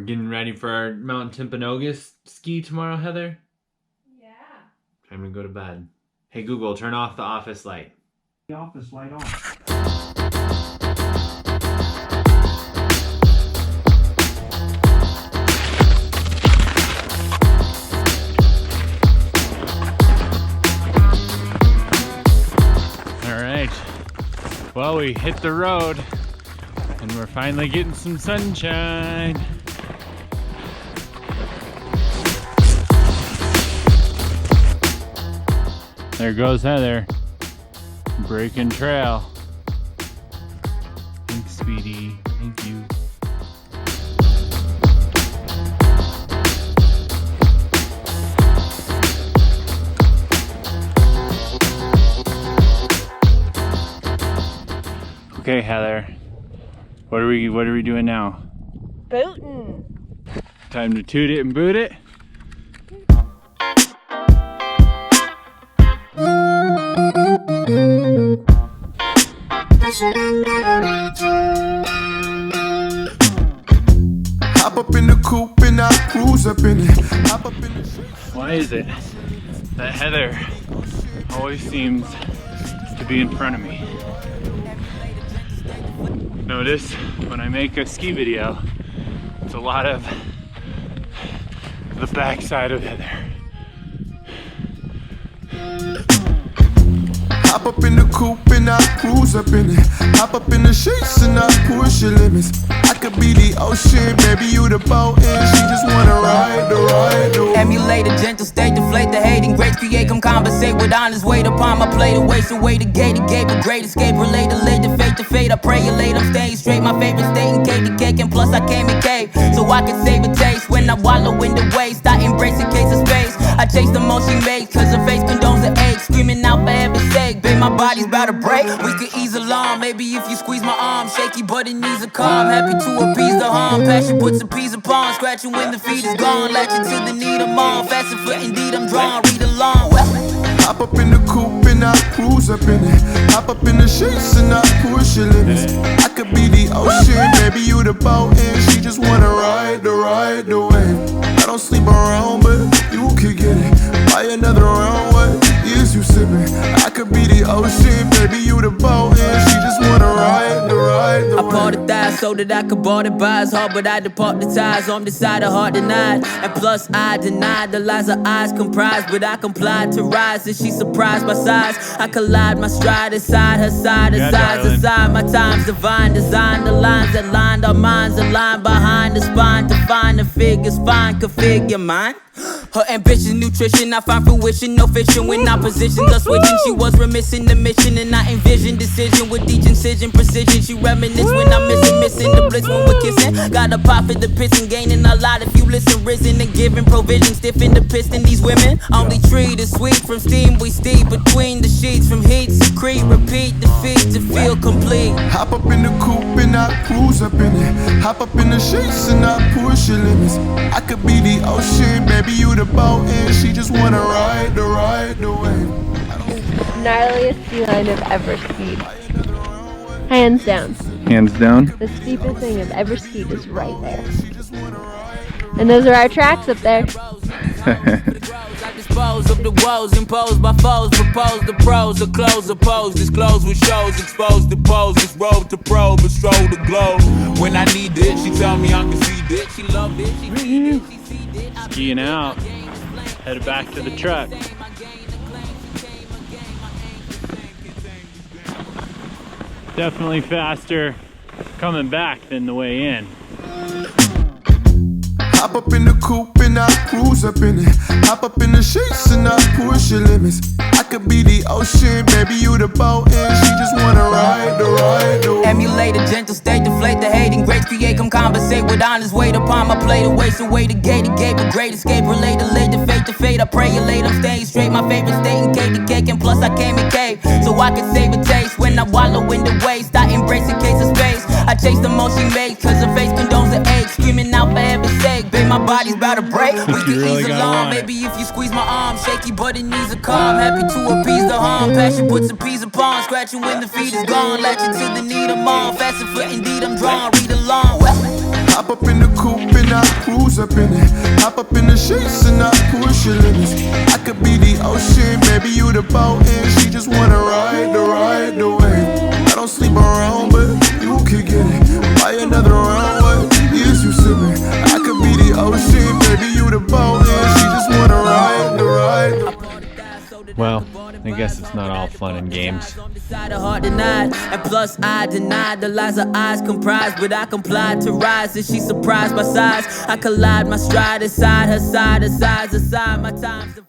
getting ready for our Mount Timpanogos ski tomorrow, Heather? Yeah. Time to go to bed. Hey Google, turn off the office light. The office light on. Alright. Well, we hit the road and we're finally getting some sunshine. There goes Heather. Breaking trail. Thanks, sweetie. Thank you. Okay, Heather. What are we doing now? Bootin'. Time to toot it and boot it. Hop up in the coupe and I cruise up in it. Hop up in the Why is it that Heather always seems to be in front of me? Notice when I make a ski video, it's a lot of the backside of Heather. Hop up in the coupe and I cruise up in it. Hop up in the sheets and I push your limits. I could be the ocean, baby, you the boat, and she just wanna ride the ride. Emulate a gentle state, deflate the hating. Great create, come conversate with honest weight upon my plate. Away, so way to gate, a gave a great escape. Relate to late, to fate to fate. I pray you late, I'm staying straight. My favorite state in cake to cake, and plus I came in cave. So I can save a taste when I wallow in the waste. I embrace a case of space. I chase the most she makes, cause her face condones the ache. Screaming out for heaven's sake, babe, my body's about to break. We could ease along, maybe if you squeeze my arm. Shaky, but it needs a calm. Happy to appease the harm. Passion puts a piece upon. Scratching when the feet is gone. Latching to the need I'm on. Fasten for indeed I'm drawn. Read along. Hop up in the coupe and I cruise up in it. Hop up in the sheets and I push your limits. I could be the ocean, baby, you the boat, and she just wanna ride the wave. I don't sleep around, but you could get it. Buy another round, what is you sipping? I could be the ocean, baby, you the boat, and she just wanna ride the wave. I bought the thighs so that I could bar the buys hard, but I depart the ties on the side of heart denied. And plus I denied the lies her eyes comprise, but I complied to rise, and she surprised by size. I collide my stride inside her side, aside my time's divine. Design the lines that lined our minds, aligned behind the spine. Define the figures, fine, configure mine. Her ambition, nutrition, I find fruition, no fiction. When oppositions are switching, she was remissing the mission, and I envision decision with each incision, precision. She reminisce when I'm missing the bliss when we're kissing. Got a pop at the piston, gaining a lot if you listen. Risen and giving provision, stiff in the piston. These women only treat is sweet from steam. We steep between the sheets from heat, secrete, repeat the feet to feel complete. Hop up in the coupe and I cruise up in it. Hop up in the sheets and I push your limits. I could be the ocean, baby, you the boat, and she just wanna ride the wave. Gnarliest ski line I've ever skied. Hands down. Hands down. The steepest thing I've ever skied is right there. And those are our tracks up there. Dispose of the woes imposed by foes. Propose the pros, the close opposed. Disclose with shows, expose the pose. This road to probe, a stroll to glow. When I need it, she tell me I can see it. She loved it, she needed it, she seed it. Skiing out. Headed back to the truck. Definitely faster coming back than the way in. Hop up in the coupe and I cruise up in it. Hop up in the sheets and I push your limits. I could be the ocean, baby, you the boat, and she just wanna ride the wave. Emulate a gentle state, deflate the hating. Great create, come conversate with honest weight upon my plate. Away, so way to gate, a gave a great escape. Relate to late, to fate. I pray you late, I'm staying straight. My favorite state in cake to cake, and plus I came in cave. So I can save a taste when I wallow in the waste. I embrace a case of space. I chase the most she makes, cause her face condones the ache. Screaming out for heaven's sake, babe, my body's about to break. We can really ease gotta along, want it. maybe if you squeeze my arm. Shaky, but it needs a calm. Happy to appease the harm. Passion puts a piece upon. Scratching when the feet is gone. Latching to the need I'm on. Fasten for indeed I'm drawn. Read along. Hop up in the coupe and I cruise up in it. Hop up in the sheets and I push your limits. I could be the ocean, maybe you the boat, and she just wanna ride the wave. I don't sleep around, but you could get it. Buy another round, what is you sipping? I could be the ocean, maybe you the boat, and she just wanna ride the ride. Well, I guess it's not all fun and games. And plus I denied the lies her eyes comprised, but I complied to rise, and she surprised my size. I collide my stride inside her side, her sides aside my times.